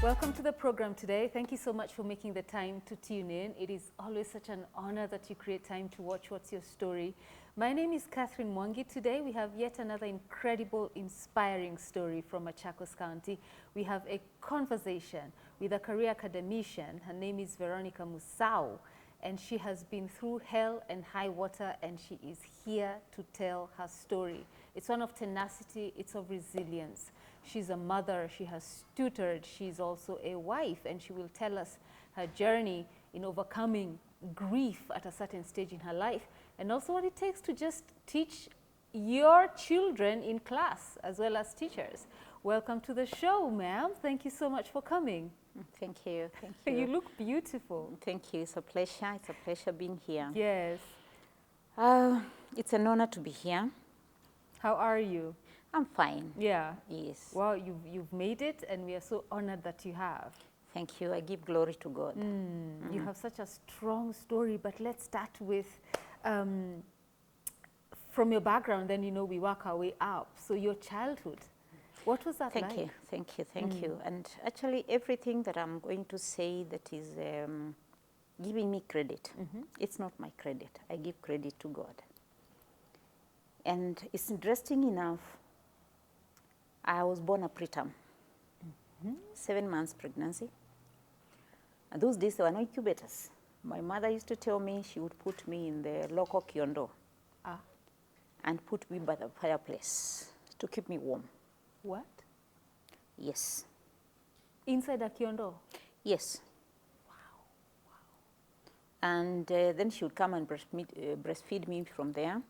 Welcome to the program today. Thank you so much for making the time to tune in. It is always such an honor that you create time to watch What's Your Story. My name is Catherine Mwangi. Today we have yet another incredible, inspiring story from Machakos County. We have a conversation with a career academician. Her name is Veronica Musau, and she has been through hell and high water, and she is here to tell her story. It's one of tenacity, it's of resilience. She's a mother, she has tutored, she's also a wife, and she will tell us her journey in overcoming grief at a certain stage in her life, and also what it takes to just teach your children in class as well as teachers. Welcome to the show, ma'am. Thank you so much for coming. Thank you. Thank you. You look beautiful. Thank you. It's a pleasure. It's a pleasure being here. Yes. It's an honor to be here. How are you? I'm fine. Yeah. Yes. Well, you've made it, and we are so honored that you have. Thank you. I give glory to God. You have such a strong story, but let's start with from your background, then we work our way up. So your childhood, what was that like? Thank you. Thank you. Thank you. And actually everything that I'm going to say that is giving me credit, it's not my credit. I give credit to God. And it's interesting enough, I was born a preterm, 7 months pregnancy. And those days there were no incubators. My mother used to tell me she would put me in the local kiondo and put me by the fireplace to keep me warm. What? Yes. Inside a kiondo? Yes. Wow. And then she would come and breastfeed me from there.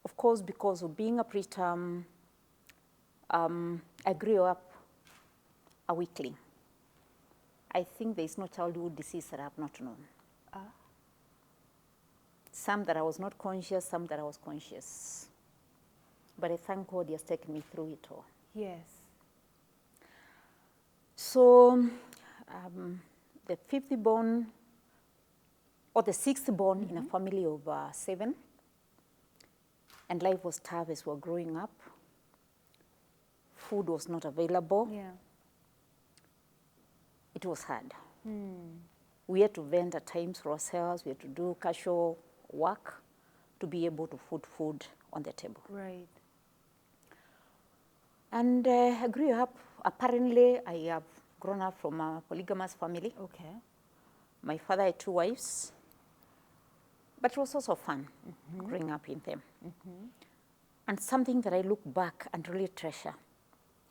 Of course, because of being a preterm, I grew up a weakling. I think there is no childhood disease that I have not known. Some that I was not conscious, some that I was conscious. But I thank God He has taken me through it all. Yes. So the fifth born, or the sixth born in a family of 7, and life was tough as we were growing up. Food was not available. Yeah. It was hard. We had to vent at times for ourselves. We had to do casual work to be able to put food on the table. Right. And I grew up, apparently I have grown up from a polygamous family. Okay. My father had 2 wives, but it was also fun growing up in them. And something that I look back and really treasure,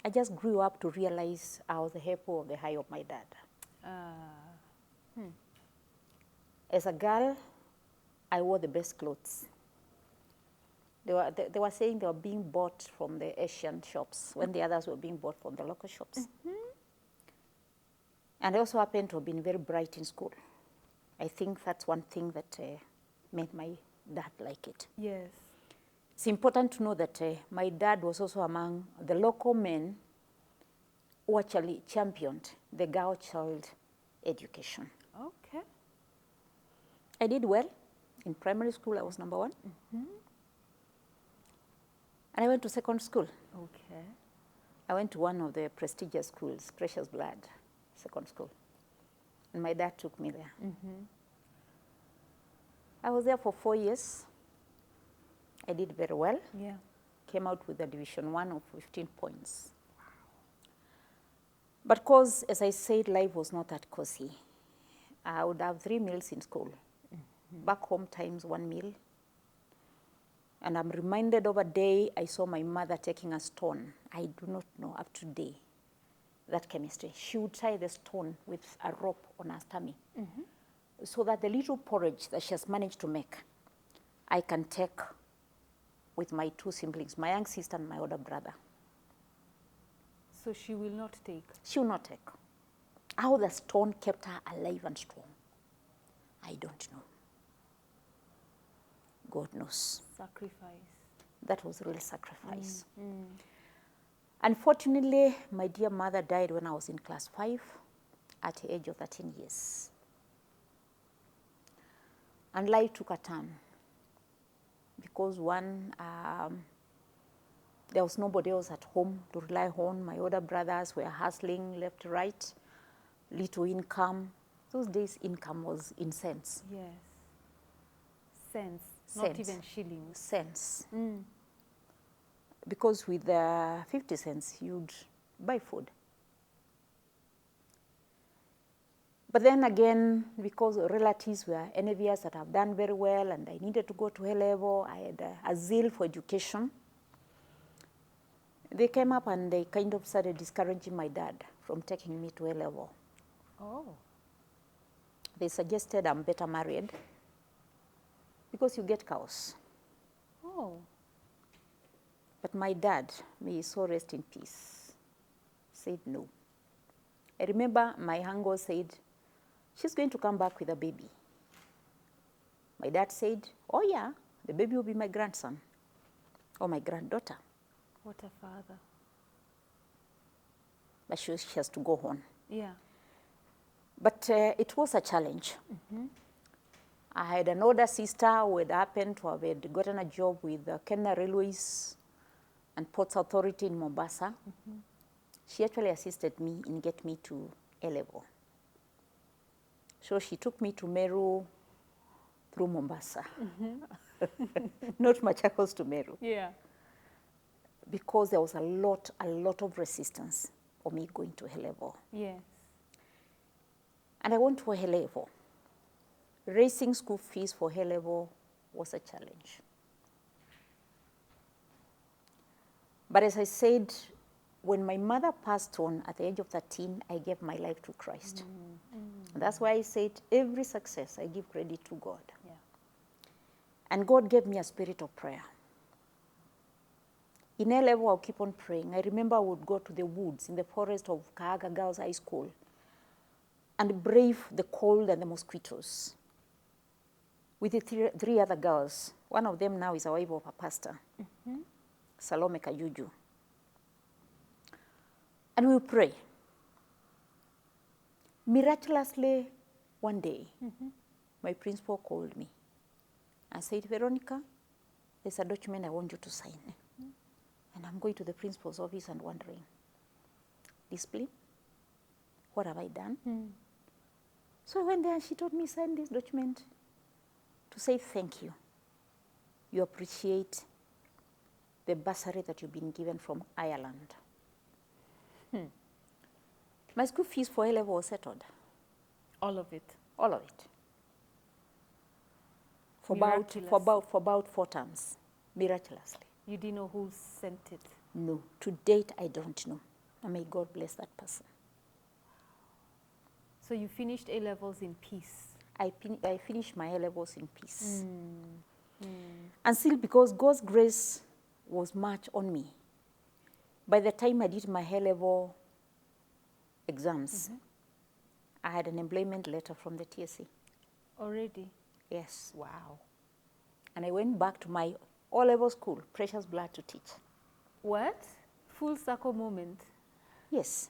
I just grew up to realize I was the apple of the eye of my dad. As a girl, I wore the best clothes. They were saying they were being bought from the Asian shops when the others were being bought from the local shops. And I also happened to have been very bright in school. I think that's one thing that made my dad like it. Yes. It's important to know that my dad was also among the local men who actually championed the girl child education. Okay. I did well. In primary school, I was number 1. And I went to secondary school. Okay. I went to one of the prestigious schools, Precious Blood Secondary School. And my dad took me there. I was there for 4 years. I did very well. Yeah. Came out with a division 1 of 15 points. But because, as I said, life was not that cozy. I would have 3 meals in school. Back home times 1 meal. And I'm reminded of a day I saw my mother taking a stone. I do not know up to today that chemistry. She would tie the stone with a rope on her tummy so that the little porridge that she has managed to make, I can take with my 2 siblings, my young sister and my older brother. So she will not take? She will not take. How the stone kept her alive and strong, I don't know. God knows. Sacrifice. That was real sacrifice. Unfortunately, my dear mother died when I was in class 5 at the age of 13 years. And life took a turn because one, There was nobody else at home to rely on. My older brothers were hustling left, right, little income. Those days, income was in cents. Yes. Cents, not Cents. even shillings. Cents. Mm. Because with 50 cents, you'd buy food. But then again, because relatives were envious that I've done very well and I needed to go to A-level, I had a zeal for education. They came up and they kind of started discouraging my dad from taking me to A-level. Oh. They suggested I'm better married because you get cows. Oh. But my dad, may his soul rest in peace, said no. I remember my uncle said, she's going to come back with a baby. My dad said, oh yeah, the baby will be my grandson or my granddaughter. What a father. But she has to go on. Yeah. But it was a challenge. Mm-hmm. I had an older sister who had happened to have gotten a job with Kenya Railways and Ports Authority in Mombasa. Mm-hmm. She actually assisted me in getting me to A-level. So she took me to Meru through Mombasa. Mm-hmm. Not Machakos to Meru. Yeah. Because there was a lot of resistance for me going to A-level. Yes. And I went to A-level. Raising school fees for A-level was a challenge. But as I said, when my mother passed on at the age of 13, I gave my life to Christ. And that's why I said every success I give credit to God. Yeah. And God gave me a spirit of prayer. In A-level, I'll keep on praying. I remember I would go to the woods in the forest of Kaaga Girls High School and brave the cold and the mosquitoes with the three other girls. One of them now is a wife of a pastor, mm-hmm. Salome Kajuju. And we pray. Miraculously, one day, mm-hmm. my principal called me and said, Veronica, there's a document I want you to sign. Mm-hmm. And I'm going to the principal's office and wondering, discipline? What have I done? Mm. So I went there and she told me, sign this document to say thank you. You appreciate the bursary that you've been given from Ireland. My school fees for A-level was settled. All of it? All of it. For about 4 terms, miraculously. You didn't know who sent it? No. To date, I don't know. And may God bless that person. So you finished A-levels in peace? I finished my A-levels in peace. And still, because God's grace was much on me, by the time I did my A-level exams, mm-hmm. I had an employment letter from the TSC. Already? Yes. Wow. And I went back to my O-level school, Precious Blood, to teach. What? Full circle moment? Yes.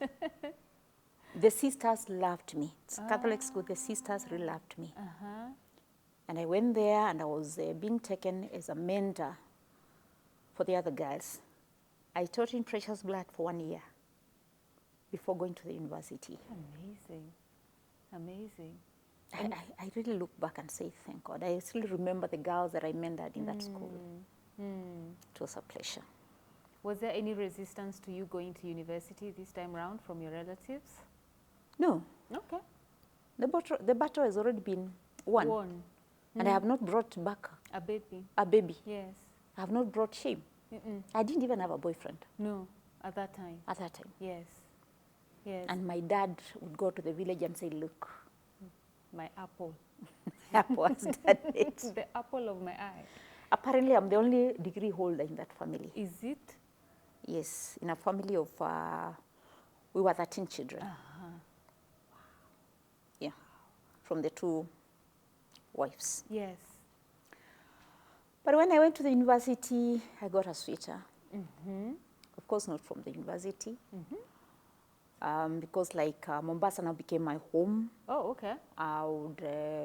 The sisters loved me. It's Catholic school, the sisters really loved me. Uh-huh. And I went there and I was being taken as a mentor for the other girls. I taught in Precious Blood for 1 year before going to the university. Amazing. Amazing. I really look back and say, thank God. I still remember the girls that I mentored in that school. It was a pleasure. Was there any resistance to you going to university this time around from your relatives? No. Okay. The battle has already been won. And I have not brought back a baby. A baby. Yes. I have not brought shame. I didn't even have a boyfriend. No, at that time. At that time. Yes. Yes. And my dad would go to the village and say, look. My apple. Apple has done it. The apple of my eye. Apparently, I'm the only degree holder in that family. Is it? Yes, in a family of, we were 13 children. Uh-huh. Yeah, from the 2 wives. Yes. But when I went to the university, I got a sweeter. Mm-hmm. Of course, not from the university. Mm-hmm. Because Mombasa now became my home. Oh, okay. I would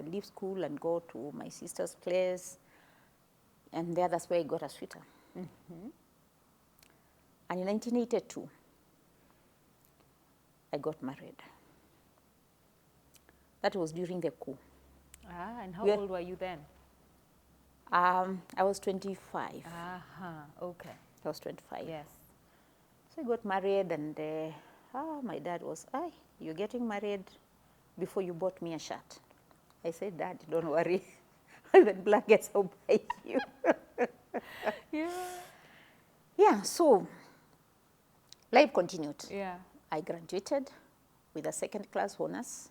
leave school and go to my sister's place. And there, that's where I got a sweeter. Mm-hmm. And in 1982, I got married. That was during the coup. Ah, and how old were you then? I was 25. Okay. I was 25. Yes. So I got married, and my dad was, you're getting married before you bought me a shirt. I said, Dad, don't worry. When blankets, I'll buy you. Yeah. Yeah, so life continued. Yeah. I graduated with a second-class honors,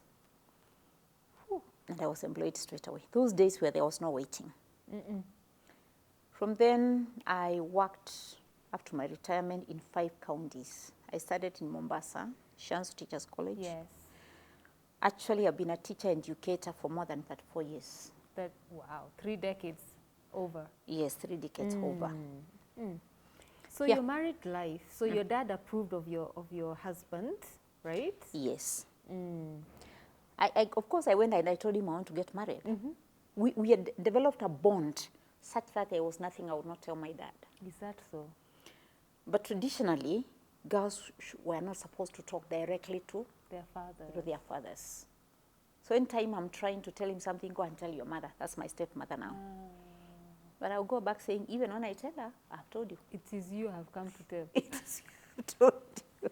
and I was employed straight away. Those days where there was no waiting. From then, I worked up to my retirement in 5 counties. I started in Mombasa, Shillings Teachers College. Yes. Actually, I've been a teacher and educator for more than 34 years. Wow, 3 decades over. Yes, 3 decades over. So Yeah. your married life, so your dad approved of your husband, right? Yes. Of course, I went and I told him I want to get married. We had developed a bond such that there was nothing I would not tell my dad. Is that so? But traditionally, girls were not supposed to talk directly to Their father. their fathers. So anytime I'm trying to tell him something, go and tell your mother. That's my stepmother now. But I'll go back saying, even when I tell her, I've told you. It is you I have come to tell. It is you told you.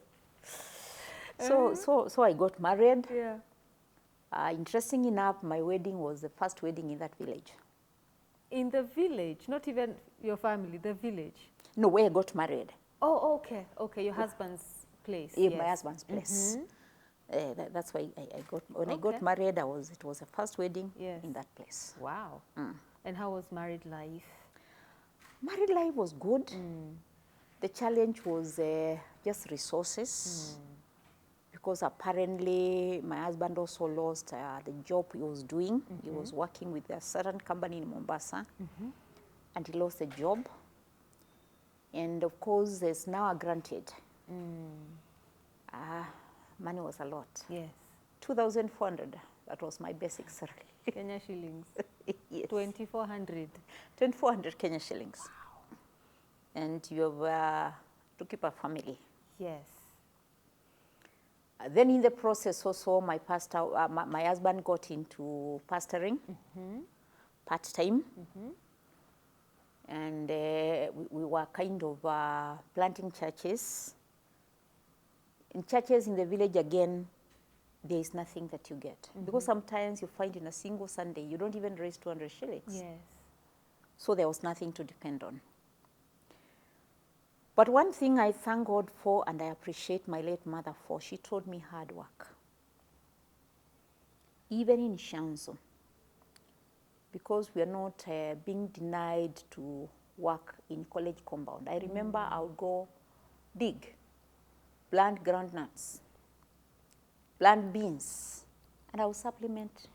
So I got married. Yeah. Interesting enough, my wedding was the first wedding in that village. In the village, not even your family, the village. No, where I got married. Oh, okay. Okay, your husband's place. In yes. my husband's place. That's why I got, when I Okay. got married, it was the first wedding Yes. in that place. Wow. And how was married life? Married life was good. The challenge was just resources. Because apparently my husband also lost the job he was doing. He was working with a certain company in Mombasa, and he lost the job. And of course, there's now a granted. Money was a lot. Yes. 2,400, that was my basic salary. Kenya shillings. Yes. 2,400. 2,400 Kenya shillings. Wow. And you have to keep a family. Yes. Then in the process also, my husband got into pastoring, part-time. And we were kind of planting churches. In churches in the village, again, there is nothing that you get. Because sometimes you find in a single Sunday, you don't even raise 200 shillings. Yes. So there was nothing to depend on. But one thing I thank God for, and I appreciate my late mother for, she taught me hard work. Even in Shanzu, because we are not being denied to work in college compound. I remember I would go dig, plant groundnuts, plant beans, and I would supplement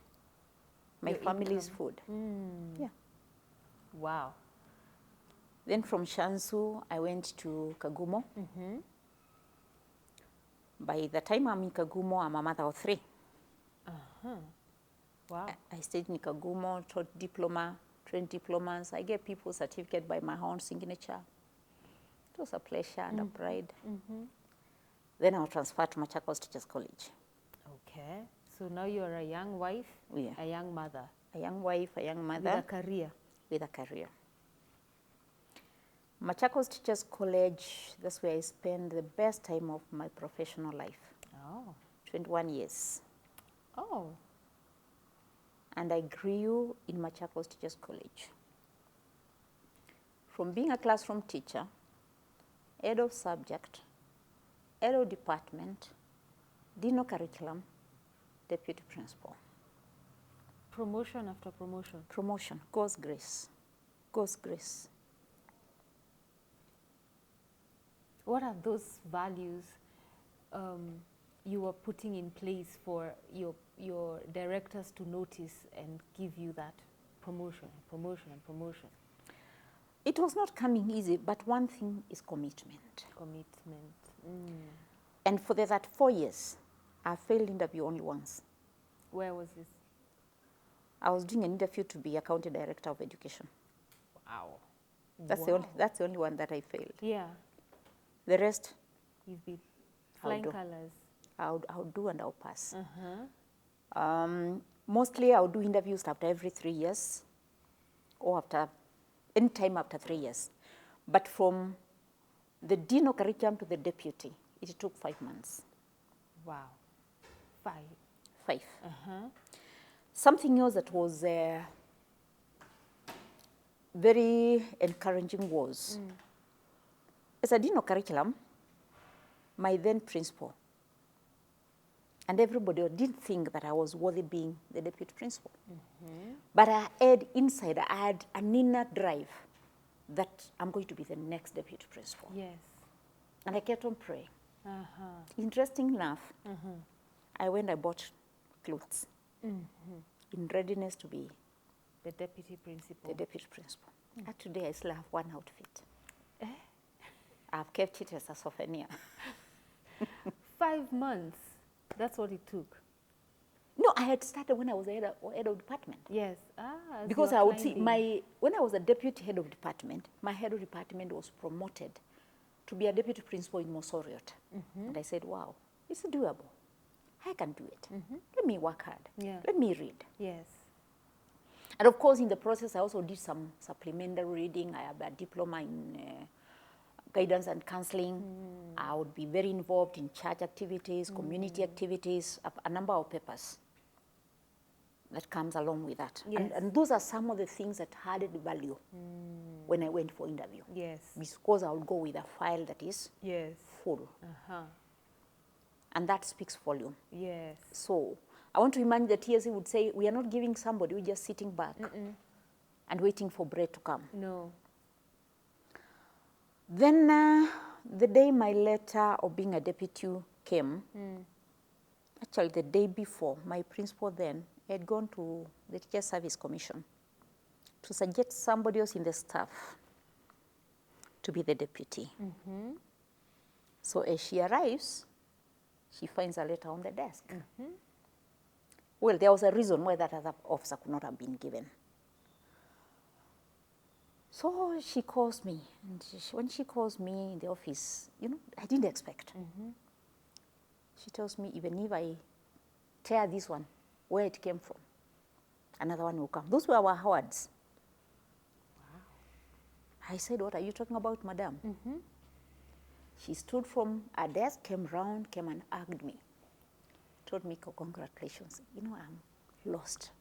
my Your family's income. food. Yeah. Wow. Then from Shanzu, I went to Kagumo. By the time I'm in Kagumo, I'm a mother of 3. Wow. I stayed in Kagumo, taught diploma, trained diplomas. I gave people certificate by my own signature. It was a pleasure and a pride. Then I was transferred to Machakos Teachers College. Okay. So now you're a young wife, Yeah. a young mother. A young wife, a young mother. With a career. With a career. Machakos Teachers College, that's where I spent the best time of my professional life. Oh. 21 years. Oh. And I grew in Machakos Teachers College. From being a classroom teacher, head of subject, head of department, dean of curriculum, deputy principal. Promotion after promotion. Promotion, God's grace, God's grace. What are those values you were putting in place for your directors to notice and give you that promotion, promotion, and promotion? It was not coming easy, but one thing is commitment. Commitment. And for that 4 years, I failed interview only once. Where was this? I was doing an interview to be a county director of education. Wow. That's the only one that I failed. Yeah. The rest, You've been I'll flying do. colors. I'll do and I'll pass. Uh-huh. Mostly I'll do interviews after every 3 years or after, any time after 3 years. But from the dean of curriculum to the deputy, it took 5 months. Wow. 5. 5. Uh-huh. Something else that was very encouraging was, as a dean of curriculum, my then principal, and everybody didn't think that I was worthy being the deputy principal. But I had inside, I had an inner drive that I'm going to be the next deputy principal. Yes. And I kept on praying. Uh-huh. Interesting enough, I went, I bought clothes in readiness to be The deputy principal. the deputy principal. And today I still have one outfit. I've kept it as a souvenir. 5 months. That's what it took. No, I had started when I was head of department. Yes. As Because you I were would see climbing. when I was a deputy head of department, my head of department was promoted to be a deputy principal in Mombasa Road. And I said, wow, it's doable. I can do it. Let me work hard. Yeah. Let me read. Yes. And of course, in the process, I also did some supplementary reading. I have a diploma in guidance and counseling. I would be very involved in church activities, community activities, a number of papers that comes along with that. Yes. And those are some of the things that added value when I went for interview. Yes. Because I would go with a file that is Yes. full. Uh-huh. And that speaks volume. Yes. So I want to imagine the TSC would say, we are not giving somebody who is just sitting back and waiting for bread to come. No. Then the day my letter of being a deputy came, actually the day before, my principal then had gone to the Teacher Service Commission to suggest somebody else in the staff to be the deputy. So as she arrives, she finds a letter on the desk. Well, there was a reason why that other officer could not have been given. So she calls me, and when she calls me in the office, you know, I didn't expect. She tells me, even if I tear this one, where it came from, another one will come. Those were our words. I said, what are you talking about, madam? She stood from her desk, came round, came and hugged me. Told me, congratulations. You know, I'm lost.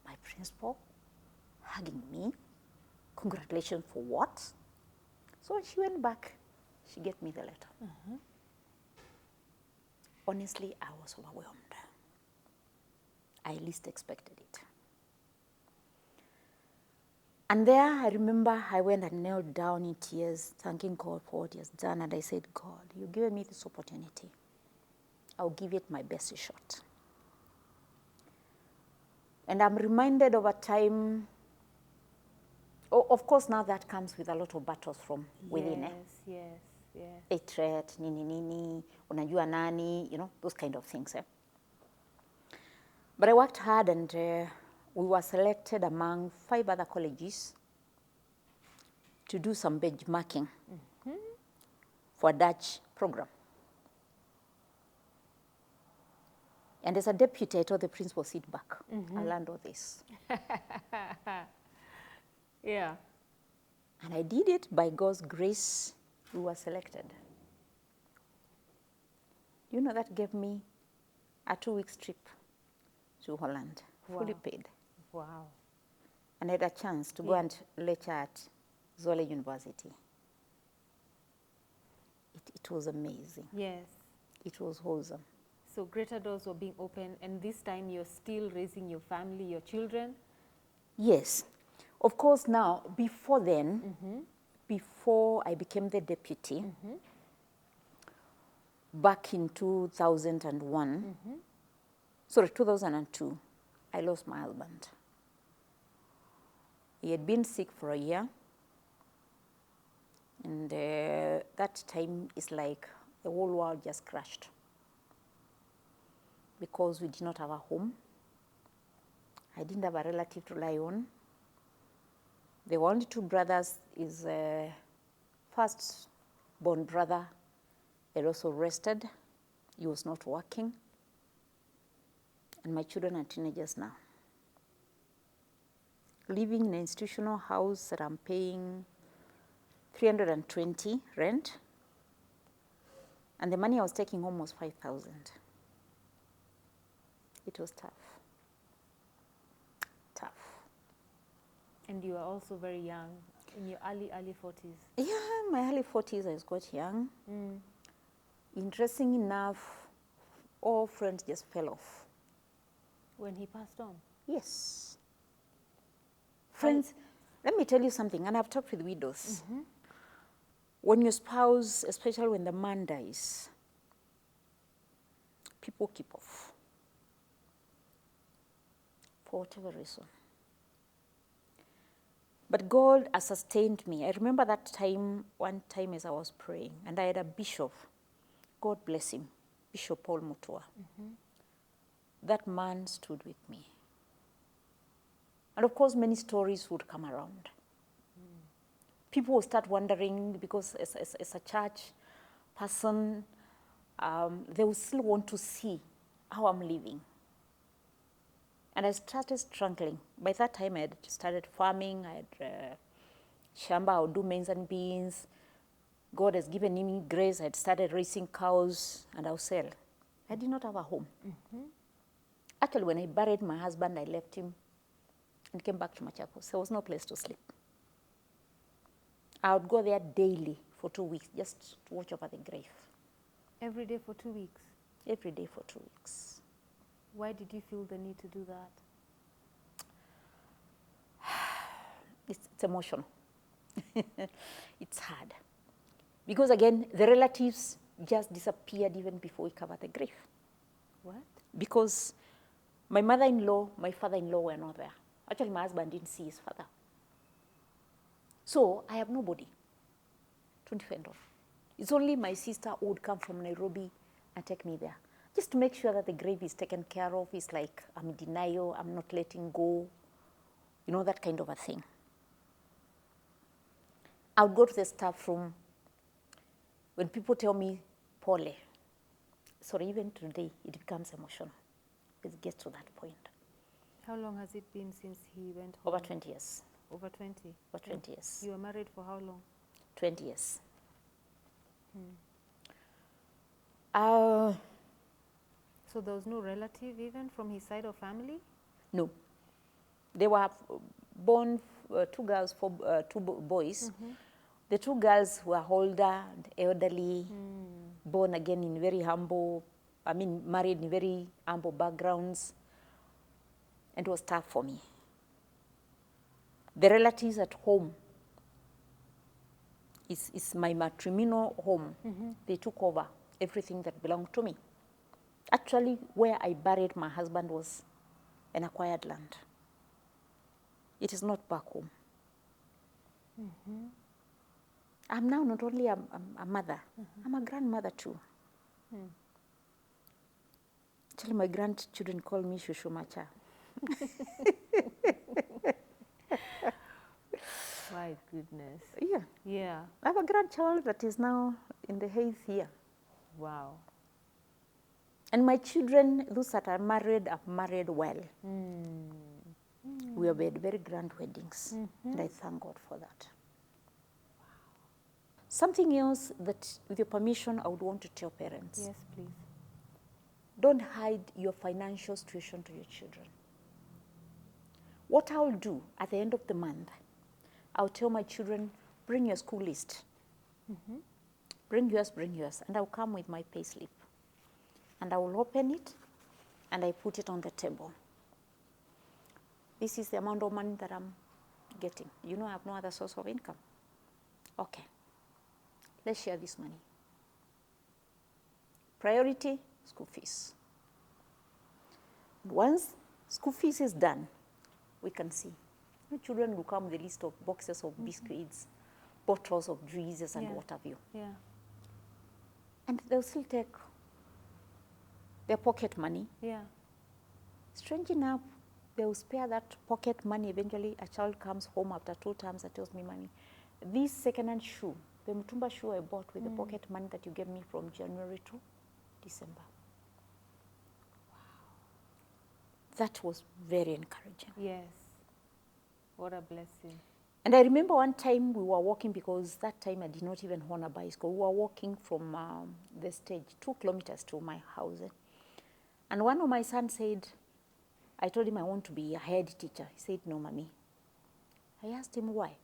My principal hugging me. Congratulations for what? So when she went back, she gave me the letter. Honestly, I was overwhelmed. I least expected it. And there, I remember I went and knelt down in tears, thanking God for what He has done. And I said, God, you've given me this opportunity. I'll give it my best shot. And I'm reminded of a time, of course, now that comes with a lot of battles from within. Yes. A threat, nini, unajua nani, you know, those kind of things. But I worked hard, and we were selected among 5 other colleges to do some benchmarking for a Dutch program. And as a deputy, I told the principal, sit back. I learned all this. Yeah. And I did it by God's grace. We were selected. You know, that gave me a 2-week trip to Holland, fully paid. Wow. And I had a chance to go and lecture at Zole University. It was amazing. Yes. It was wholesome. So greater doors were being opened, and this time you're still raising your family, your children. Yes. Of course, now, before then, before I became the deputy, back in 2001, 2002, I lost my husband. He had been sick for a year. And that time is like the whole world just crashed. Because we did not have a home. I didn't have a relative to rely on. There were only 2 brothers. His first born brother had also rested. He was not working. And my children are teenagers now. Living in an institutional house that I'm paying 320 rent. And the money I was taking home was 5,000. It was tough. Tough. And you are also very young, in your early 40s. Yeah, my early 40s, I was quite young. Interesting enough, all friends just fell off. When he passed on? Yes. Friends, let me tell you something, and I've talked with widows. When your spouse, especially when the man dies, people keep off. For whatever reason. But God has sustained me. I remember that time, one time as I was praying, and I had a bishop, God bless him, Bishop Paul Mutua. That man stood with me. And of course, many stories would come around. People will start wondering, because as a church person, they will still want to see how I'm living. And I started struggling. By that time, I had started farming. I had shamba. I would do maize and beans. God has given me grace. I had started raising cows, and I'll sell. I did not have a home. Actually, when I buried my husband, I left him and came back to Machakos. There was no place to sleep. I would go there daily for 2 weeks just to watch over the grave. Every day for 2 weeks? Every day for 2 weeks. Why did you feel the need to do that? It's emotional. It's hard. Because again, the relatives just disappeared even before we covered the grave. What? Because my mother-in-law, my father-in-law were not there. Actually, my husband didn't see his father. So I have nobody to defend on. It's only my sister who would come from Nairobi and take me there. Just to make sure that the grave is taken care of. It's like I'm in denial, I'm not letting go. You know, that kind of a thing. I would go to the staff room. When people tell me, Pole, sorry, even today, it becomes emotional. It gets to that point. How long has it been since he went home? Over 20 years. Over 20? Over 20 years. You were married for how long? 20 years. So there was no relative even from his side of family? No. They were born 2 girls, 2 boys. The 2 girls were older and elderly, born again in very humble, married in very humble backgrounds. And it was tough for me. The relatives at home, is my matrimonial home. They took over everything that belonged to me. Actually, where I buried my husband was an acquired land. It is not back home. I'm now not only a mother, I'm a grandmother too. Actually, my grandchildren call me Shushu Macha. My goodness. Yeah. Yeah. I have a grandchild that is now in the 8th year. Wow. And my children, those that are married well. We have had very grand weddings, and I thank God for that. Something else that, with your permission, I would want to tell parents. Yes, please. Don't hide your financial situation to your children. What I'll do at the end of the month, I'll tell my children, bring your school list. Bring yours, and I'll come with my pay slip. And I will open it, and I put it on the table. This is the amount of money that I'm getting. You know, I have no other source of income. Okay, let's share this money. Priority, school fees. Once school fees is done, we can see. The children will come with a list of boxes of biscuits, bottles of juices, and what have you. Yeah. And they'll still take their pocket money. Yeah. Strange enough, they will spare that pocket money. Eventually, a child comes home after 2 terms and tells me, Mommy, this second-hand shoe the mtumba shoe I bought with the pocket money that you gave me from January to December. That was very encouraging. Yes. What a blessing. And I remember one time we were walking, because that time I did not even own a bicycle. We were walking from the stage 2 kilometers to my house. And one of my sons said, I told him I want to be a head teacher. He said, no, mommy. I asked him why.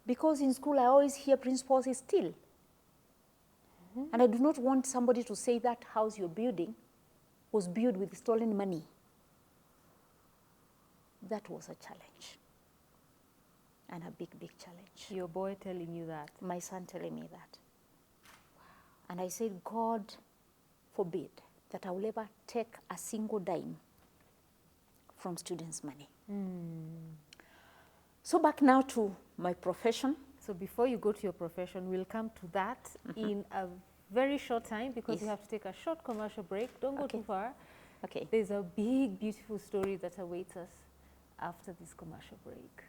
Because in school I always hear principals steal. And I do not want somebody to say that house you're building was built with stolen money. That was a challenge. And a big, big challenge. Your boy telling you that? My son telling me that. Wow. And I said, God forbid that I will ever take a single dime from students' money. So back now to my profession. So before you go to your profession, we'll come to that in a very short time, because we have to take a short commercial break. Don't go too far. Okay. There's a big, beautiful story that awaits us after this commercial break.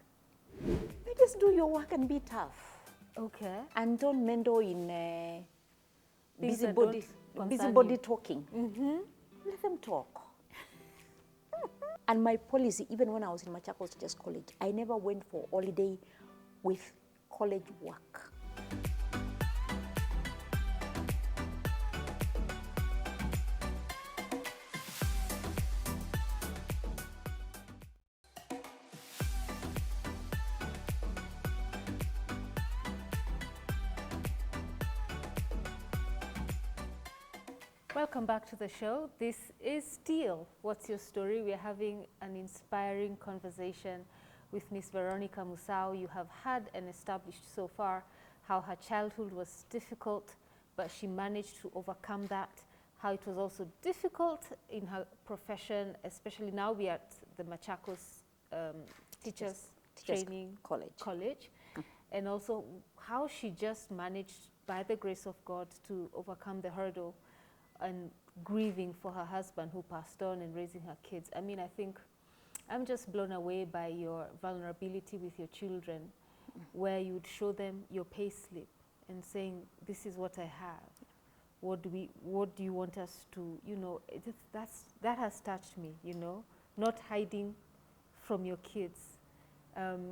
You just do your work and be tough. Okay. And don't meddle in Things that busybody don't concern you. talking. Let them talk. And my policy, even when I was in Machakos Teachers College, I never went for holiday with college work. Welcome back to the show. This is still What's Your Story? We are having an inspiring conversation with Miss Veronica Musau. You have had and established so far how her childhood was difficult, but she managed to overcome that. How it was also difficult in her profession, especially now we are at the Machakos Teachers Training College. And also how she just managed, by the grace of God, to overcome the hurdle and grieving for her husband who passed on and raising her kids. I mean, I think I'm just blown away by your vulnerability with your children, where you would show them your pay slip and saying, this is what I have. What do you want us to, you know, that has touched me, you know, not hiding from your kids.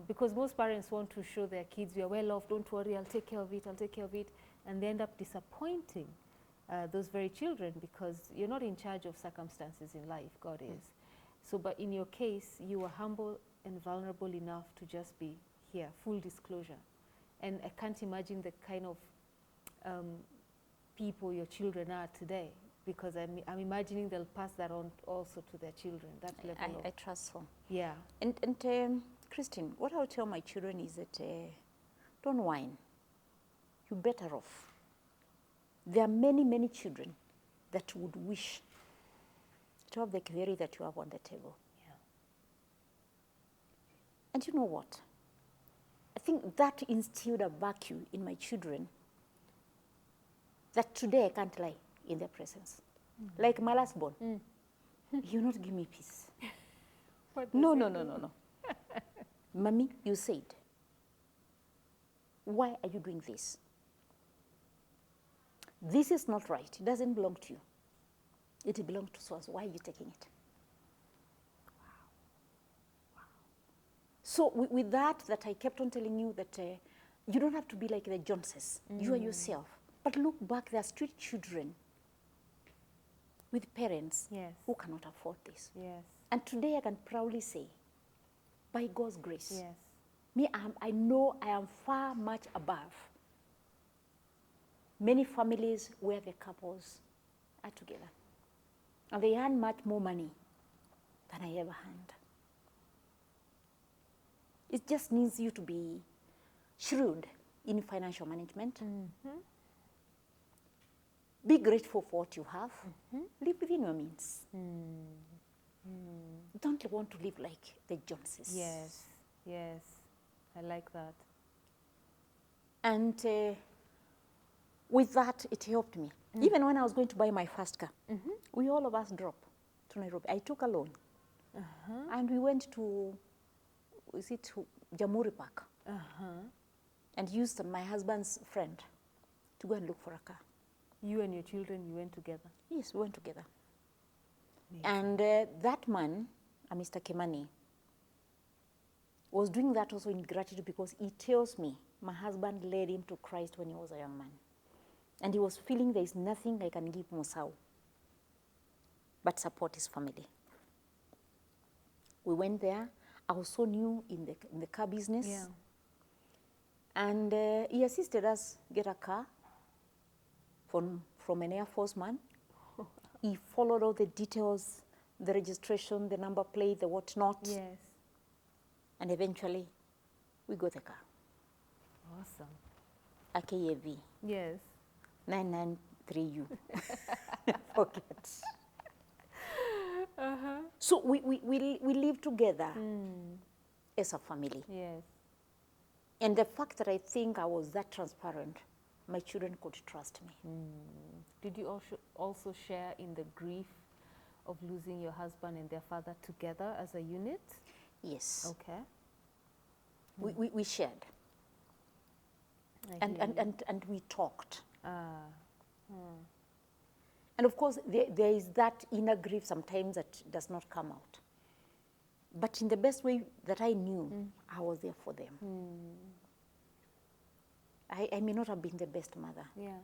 Because most parents want to show their kids, we are well off, don't worry, I'll take care of it, and they end up disappointing those very children, because you're not in charge of circumstances in life, God is. So, but in your case, you were humble and vulnerable enough to just be here, full disclosure. And I can't imagine the kind of people your children are today, because I'm imagining they'll pass that on also to their children, that level I trust so. Yeah. And Christine, what I'll tell my children is that don't whine. You're better off. There are many, many children that would wish to have the career that you have on the table. Yeah. And you know what? I think that instilled a vacuum in my children that today I can't lie in their presence. Like my last born. You not give me peace. No. Mommy, you said, why are you doing this? This is not right. It doesn't belong to you. It belongs to us. Why are you taking it? Wow. So with that I kept on telling you that you don't have to be like the Joneses. You are yourself. But look back, there are street children with parents who cannot afford this. Yes. And today I can proudly say, by God's grace, Yes. me, I know I am far much above many families where the couples are together. And they earn much more money than I ever earned. It just needs you to be shrewd in financial management. Be grateful for what you have. Live within your means. Don't want to live like the Joneses. Yes, yes, I like that. And with that, it helped me. Even when I was going to buy my first car, we all of us dropped to Nairobi. I took a loan. And we went to, Jamhuri Park. and used my husband's friend to go and look for a car. You and your children, you went together? Yes, we went together. Amazing. And that man, Mr. Kimani, was doing that also in gratitude because he tells me my husband led him to Christ when he was a young man. And he was feeling there is nothing I can give Musau but support his family. We went there. I was so new in the car business. Yeah. And he assisted us get a car from an Air Force man. He followed all the details, the registration, the number plate, the whatnot. Yes. And eventually, we got the car. Awesome. A KAV, Yes. 993U. Forget. So we live together as a family. Yes. And the fact that I think I was that transparent, my children could trust me. Did you also share in the grief of losing your husband and their father together as a unit? Yes. Okay. We shared. I hear you. And we talked. Ah. And of course, there is that inner grief sometimes that does not come out. But in the best way that I knew, I was there for them. I may not have been the best mother, Yeah.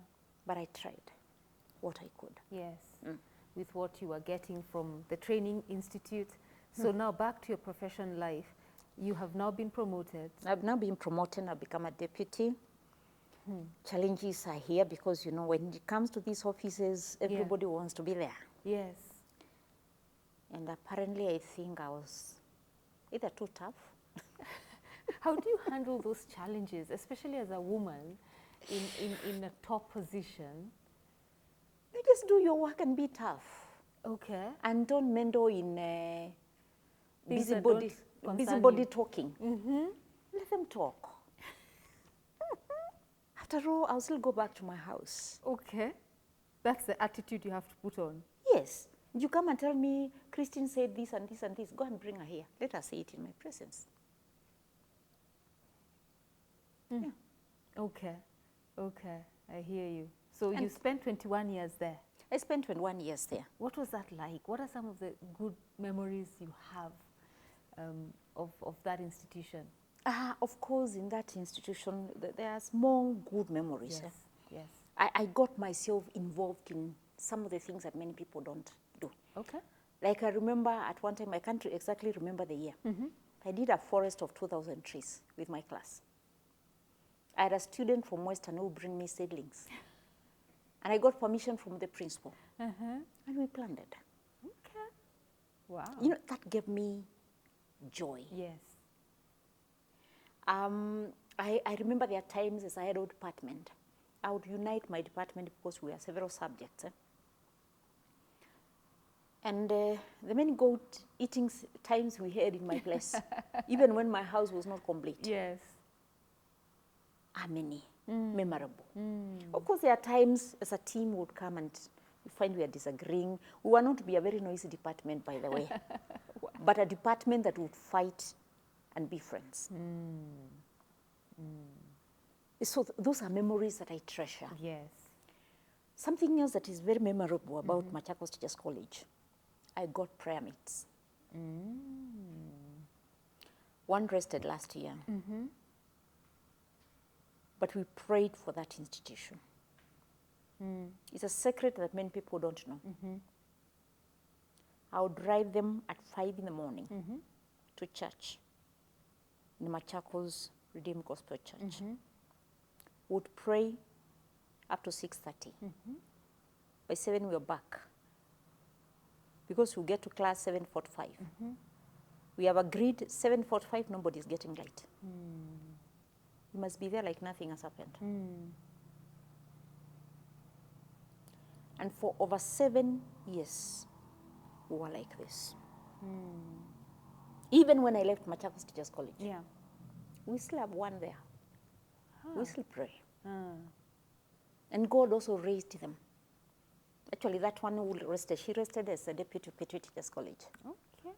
but I tried what I could. Yes. With what you were getting from the training institute. So now back to your professional life. You have now been promoted. I've now been promoted. I've become a deputy. Challenges are here because, you know, when it comes to these offices, everybody wants to be there. Yes. And apparently I think I was either too tough. How do you handle those challenges, especially as a woman in a top position? You just do your work and be tough. Okay. And don't meddle in Things that busybody don't concern you. talking. Let them talk. After all, I'll still go back to my house. Okay. That's the attitude you have to put on. Yes. You come and tell me, Christine said this and this and this. Go and bring her here. Let her say it in my presence. Yeah. Okay. Okay. I hear you. So you spent 21 years there. I spent 21 years there. What was that like? What are some of the good memories you have of that institution? Of course, in that institution, there are small good memories. Yes. Yes. I got myself involved in some of the things that many people don't do. Okay. Like I remember at one time, I can't exactly remember the year. I did a forest of 2,000 trees with my class. I had a student from Western who bring me seedlings. And I got permission from the principal. And we planted. Okay. Wow. You know, that gave me joy. Yes. I remember there are times as I had a department, I would unite my department because we are several subjects. And the many goat eating times we had in my place, even when my house was not complete, Yes. are many, memorable. Of course, there are times as a team would come and we find we are disagreeing. We were not to be a very noisy department, by the way, but a department that would fight and be friends. So those are memories that I treasure. Yes. Something else that is very memorable about Machakos Teachers College, I got prayer meets. One rested last year, but we prayed for that institution. It's a secret that many people don't know. I would drive them at 5 in the morning to church in Machakos Redeemed Gospel Church. Would pray up to 6:30. By 7 we were back because we get to class 7:45. We have agreed 7:45 nobody is getting late. You must be there like nothing has happened. And for over 7 years we were like this. Even when I left Machakos Teachers College, Yeah. we still have one there. We still pray. And God also raised them. Actually, that one who rested, she rested as a deputy Petri Teachers College. Okay.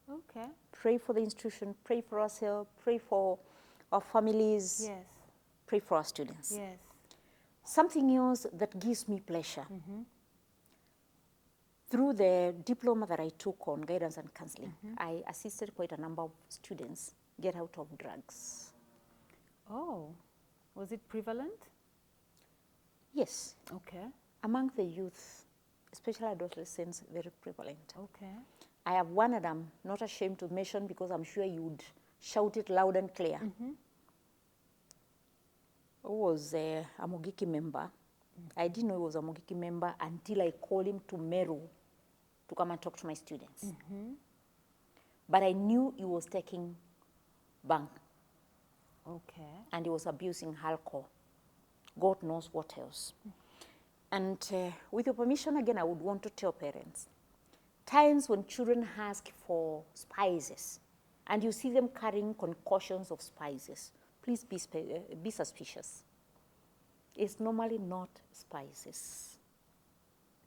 Okay. Pray for the institution, pray for ourselves, pray for our families, Yes. pray for our students. Yes. Something else that gives me pleasure, through the diploma that I took on guidance and counseling, I assisted quite a number of students get out of drugs. Oh, was it prevalent? Yes, Okay. among the youth, especially adolescents, very prevalent. Okay. I have one that I'm not ashamed to mention because I'm sure you would shout it loud and clear. Who was a Mogiki member. I didn't know he was a Mogiki member until I called him to Meru to come and talk to my students. But I knew he was taking bang Okay. and he was abusing alcohol. God knows what else. And with your permission, again, I would want to tell parents, times when children ask for spices and you see them carrying concoctions of spices, please be suspicious. It's normally not spices.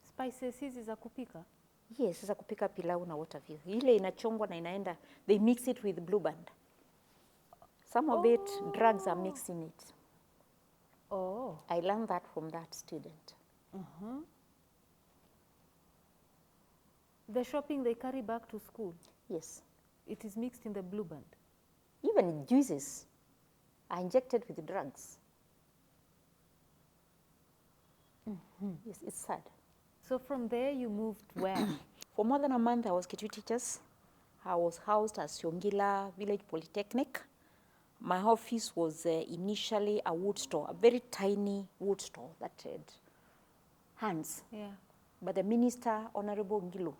Spices hizi za kupika? Yes, za kupika pilau na what have you. Ile inachongwa na inaenda, they mix it with blue band. Some of it, drugs are mixed in it. Oh. I learned that from that student. The shopping they carry back to school, Yes. it is mixed in the blue band. Even juices are injected with drugs. Yes, it's sad. So from there you moved where? For more than a month, I was KTU teachers. I was housed at Siongila Village Polytechnic. My office was initially a wood store, a very tiny wood store that had hands. Yeah. But the minister, Honorable Ngilu,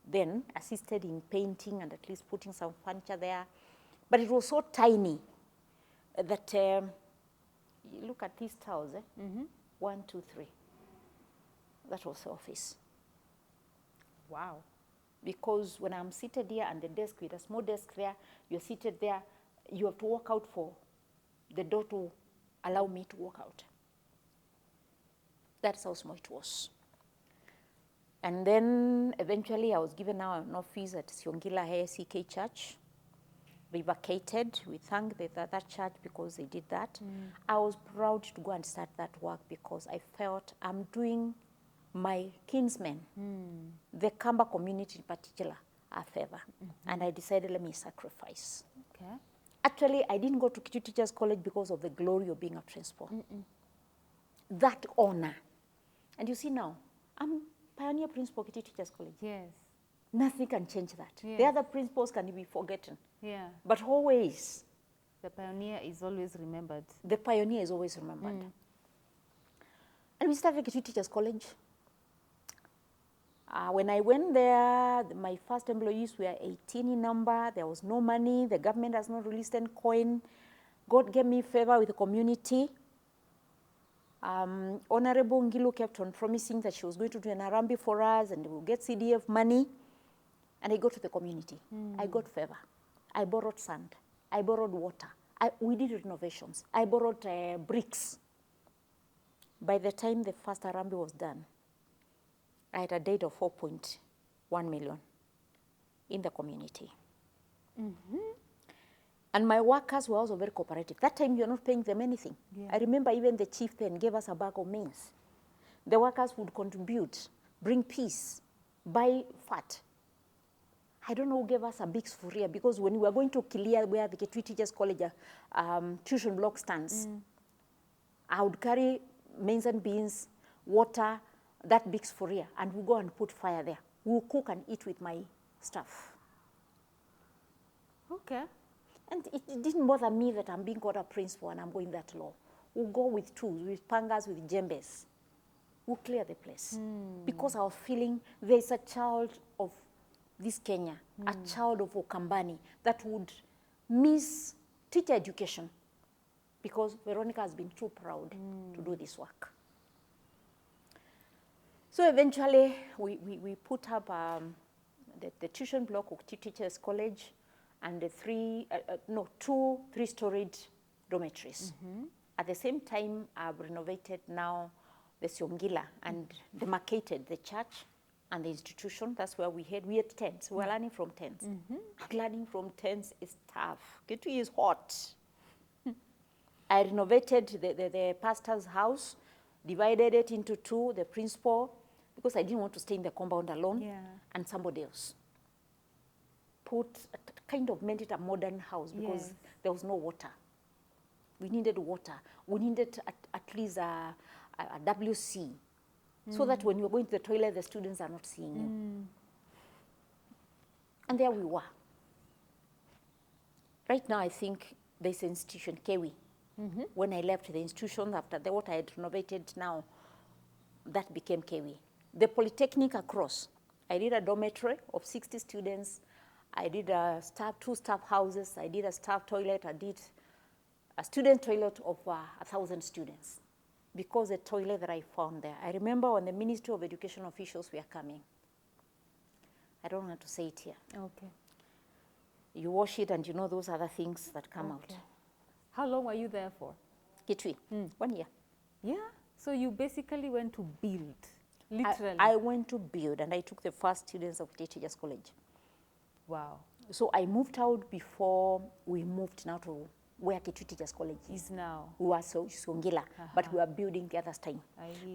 then assisted in painting and at least putting some furniture there. But it was so tiny that, you look at these tiles, 1, 2, 3. That was the office. Wow. Because when I'm seated here and the desk with a small desk there, you're seated there, you have to walk out for the door to allow me to walk out. That's how small it was. And then eventually I was given now an office at Siongila ACK Church. We vacated. We thanked that church because they did that. I was proud to go and start that work because I felt I'm doing my kinsmen, the Kamba community in particular, a favor. And I decided, let me sacrifice. Okay. Actually, I didn't go to KTU Teachers College because of the glory of being a principal. That honor. And you see now, I'm pioneer principal KTU Teachers College. Yes. Nothing can change that. Yes. The other principals can be forgotten. Yeah. But always, The pioneer is always remembered. the pioneer is always remembered. And we started KTU Teachers College. When I went there, my first employees were 18 in number. There was no money. The government has not released any coin. God gave me favor with the community. Honorable Ngilu kept on promising that she was going to do an Arambi for us and we'll get CDF money. And I go to the community. I got favor. I borrowed sand. I borrowed water. We did renovations. I borrowed bricks. By the time the first Arambi was done, I had a debt of 4.1 million in the community. And my workers were also very cooperative. That time you're not paying them anything. Yeah. I remember even the chief then gave us a bag of maize. The workers would contribute, bring peace, buy fat. I don't know who gave us a big sufuria because when we were going to clear where the KTU Teachers College tuition block stands, I would carry maize and beans, water, that big sufuria, and we go and put fire there. We'll cook and eat with my staff. Okay. And it didn't bother me that I'm being called a principal and I'm going that low. We'll go with tools, with pangas, with djembes. We'll clear the place. Because I was feeling there's a child of this Kenya, a child of Okambani that would miss teacher education because Veronica has been too proud to do this work. So eventually we put up the tuition block of Teachers College and the two three-storied dormitories. At the same time, I've renovated now the Siongila and demarcated the church and the institution. That's where we had tents. We're learning from tents. Learning from tents is tough. KTU is hot. I renovated the pastor's house, divided it into two, the principal, because I didn't want to stay in the compound alone, Yeah. and somebody else. Kind of made it a modern house because Yes. there was no water. We needed water. We needed at least a WC, so that when you're going to the toilet, the students are not seeing you. And there we were. Right now, I think there's an institution, Kewi. When I left the institution, after what I had renovated now, that became Kewi. The Polytechnic across, I did a dormitory of 60 students. I did two staff houses. I did a staff toilet. I did a student toilet of 1,000 students, because the toilet that I found there. I remember when the Ministry of Education officials were coming. I don't want to say it here. Okay. You wash it and you know those other things that come out. How long were you there for? Kitui, 1 year. Yeah. So you basically went to build, literally. I went to build, and I took the first students of KTN Teachers College. Wow. So I moved out before we moved now to where KTN Teachers College Is now. We were Songila, but we were building the other time.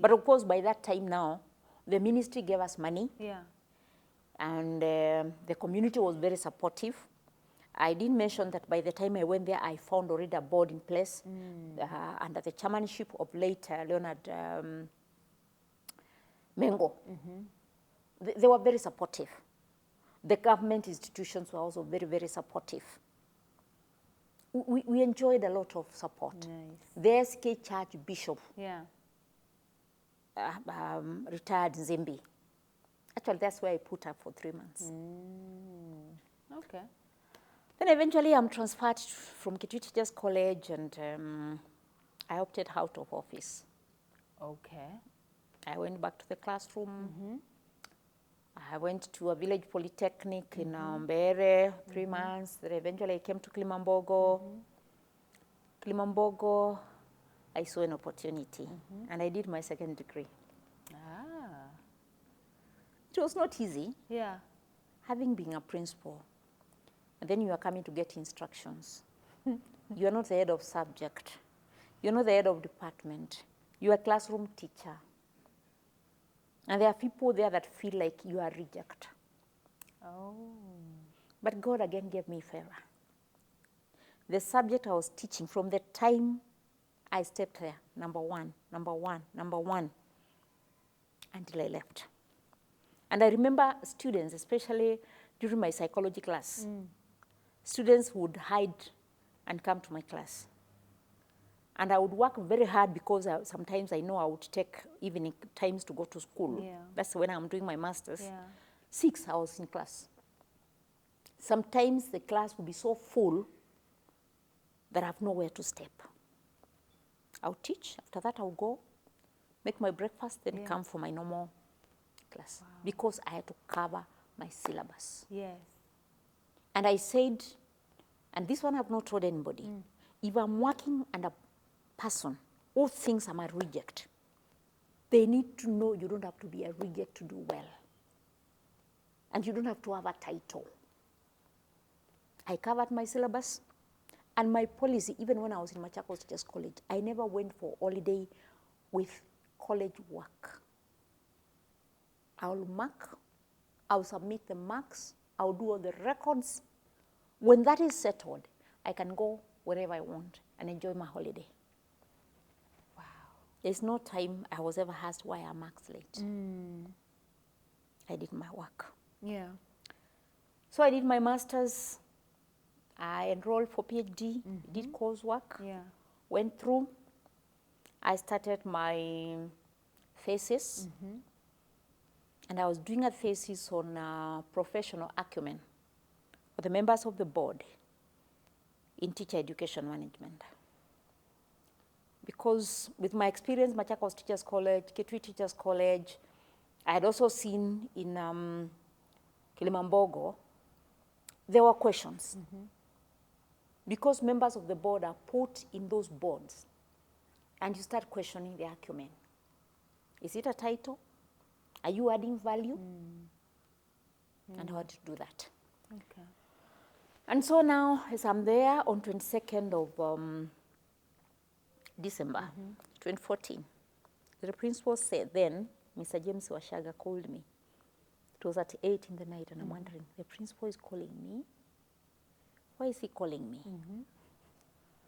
But But of course, by that time now, the ministry gave us money, yeah. and the community was very supportive. I didn't mention that by the time I went there, I found already a board in place under the chairmanship of late Leonard Mengo. They were very supportive. The government institutions were also very, very supportive. We enjoyed a lot of support. Nice. The SK Church Bishop, Yeah. retired Zimbi. Actually, that's where I put her for 3 months. Okay. Then eventually I'm transferred from KTN Teachers College, and I opted out of office. Okay. I went back to the classroom. I went to a village polytechnic in Mbere, 3 months. Then eventually I came to Kilimambogo. Kilimambogo, I saw an opportunity, and I did my second degree. Ah. It was not easy, Yeah. having been a principal, and then you are coming to get instructions. You are not the head of subject. You're not the head of department. You are a classroom teacher. And there are people there that feel like you are reject. Oh. But God again gave me favor. The subject I was teaching from the time I stepped there, number one, until I left. And I remember students, especially during my psychology class, students would hide and come to my class. And I would work very hard because sometimes I know I would take evening times to go to school. Yeah. That's when I'm doing my master's. Yeah. 6 hours in class. Sometimes the class will be so full that I have nowhere to step. I'll teach. After that, I'll go, make my breakfast, then come for my normal class. Because I had to cover my syllabus. Yes. And I said, and this one I've not told anybody, if I'm working under a person who thinks I'm a reject, they need to know you don't have to be a reject to do well. And you don't have to have a title. I covered my syllabus, and my policy, even when I was in Machakos Teachers College, I never went for holiday with college work. I'll mark, I'll submit the marks, I'll do all the records. When that is settled, I can go wherever I want and enjoy my holiday. Wow. There's no time I was ever asked why I'm marks late. I did my work. Yeah. So I did my master's. I enrolled for PhD, did coursework, Yeah. went through. I started my thesis, and I was doing a thesis on professional acumen for the members of the board in teacher education management. Because with my experience, Machakos Teachers College, KTN Teachers College, I had also seen in Kilimambogo, there were questions. Because members of the board are put in those boards, and you start questioning their acumen. Is it a title? Are you adding value? And how to do that. Okay. And so now, as I'm there on 22nd of December 2014. The principal said then, Mr. James Washaga called me. It was at 8 in the night, and I'm wondering, the principal is calling me. Why is he calling me?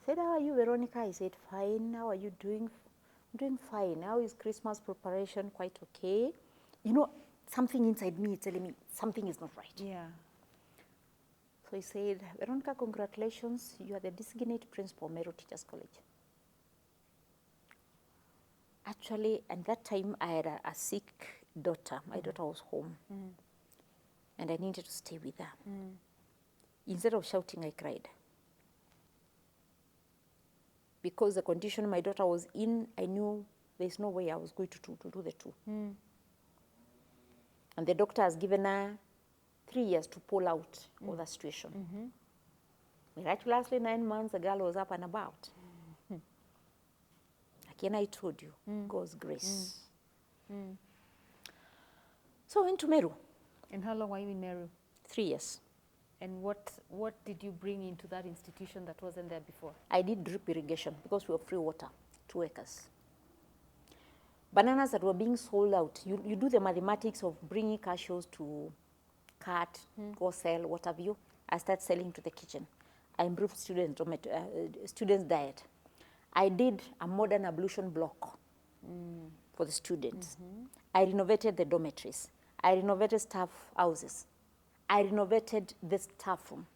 Said, how are you, Veronica? I said, fine. How are you doing? I'm doing fine. How is Christmas preparation? Quite okay. You know, something inside me is telling me something is not right. Yeah. So he said, Veronica, congratulations. You are the designated principal of Meru Teachers College. Actually, at that time, I had a sick daughter. My daughter was home. And I needed to stay with her. Instead of shouting, I cried. Because the condition my daughter was in, I knew there's no way I was going to do the two. And the doctor has given her 3 years to pull out of the situation. Miraculously, 9 months, the girl was up and about. Again, I told you, God's grace. So I went to Meru. And how long were you in Meru? 3 years. And what did you bring into that institution that wasn't there before? I did drip irrigation because we have free water, 2 acres. Bananas that were being sold out, you do the mathematics of bringing cashews to cut, go sell, what have you. I start selling to the kitchen. I improved students' diet. I did a modern ablution block for the students. I renovated the dormitories. I renovated staff houses. I renovated the staff room.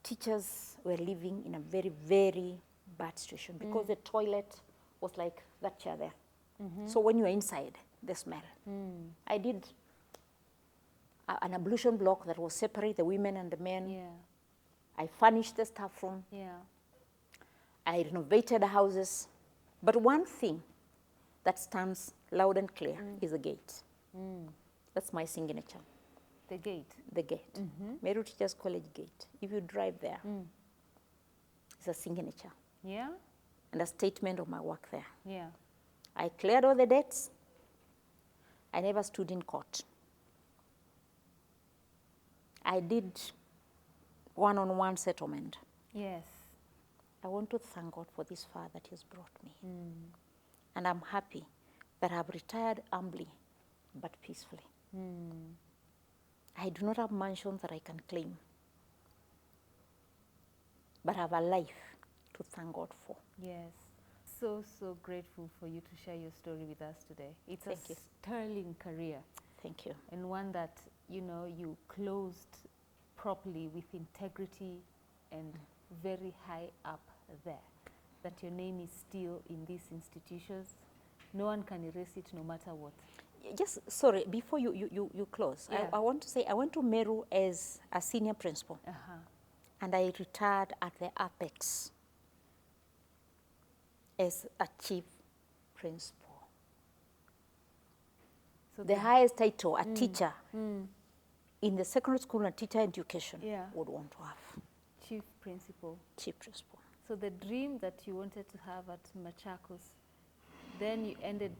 Teachers were living in a very, very bad situation because the toilet was like that chair there. So when you are inside, the smell. I did an ablution block that was separate, the women and the men. Yeah. I furnished the staff room. Yeah. I renovated the houses. But one thing that stands loud and clear is the gate. That's my signature. The gate. The gate. Meru Teachers College gate. If you drive there, it's a signature Yeah. and a statement of my work there. Yeah. I cleared all the debts. I never stood in court. I did one-on-one settlement. Yes. I want to thank God for this far that He has brought me. And I'm happy that I've retired humbly but peacefully. I do not have mansions that I can claim, but I have a life to thank God for. Yes. So grateful for you to share your story with us today. It's Thank a you. sterling career Thank you. and one that, you know, you closed properly with integrity and very high up there. That your name is still in these institutions. No one can erase it no matter what. Just, sorry, before you close, Yeah. I want to say I went to Meru as a senior principal and I retired at the apex as a chief principal. So The highest title a teacher in the secondary school and teacher education Yeah. would want to have. chief principal. Chief principal. So the dream that you wanted to have at Machakos, then you ended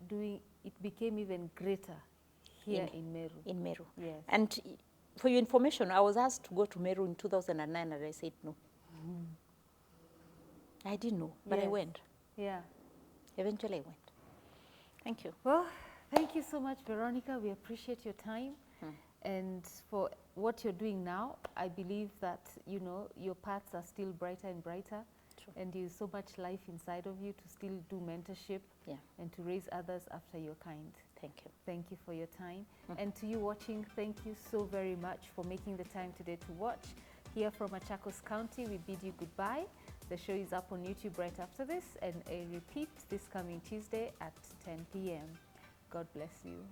doing, it became even greater here in Meru. In Meru. Yes. And for your information, I was asked to go to Meru in 2009 and I said no. I didn't know, but I Yes. went. Yeah. Eventually I went. Thank you. Well, thank you so much, Veronica. We appreciate your time. And for what you're doing now, I believe that, you know, your paths are still brighter and brighter. True. And there's so much life inside of you to still do mentorship Yeah. and to raise others after your kind. Thank you. Thank you for your time. And to you watching, thank you so very much for making the time today to watch. Here from Machakos County, we bid you goodbye. The show is up on YouTube right after this, and a repeat this coming Tuesday at 10 p.m. God bless you.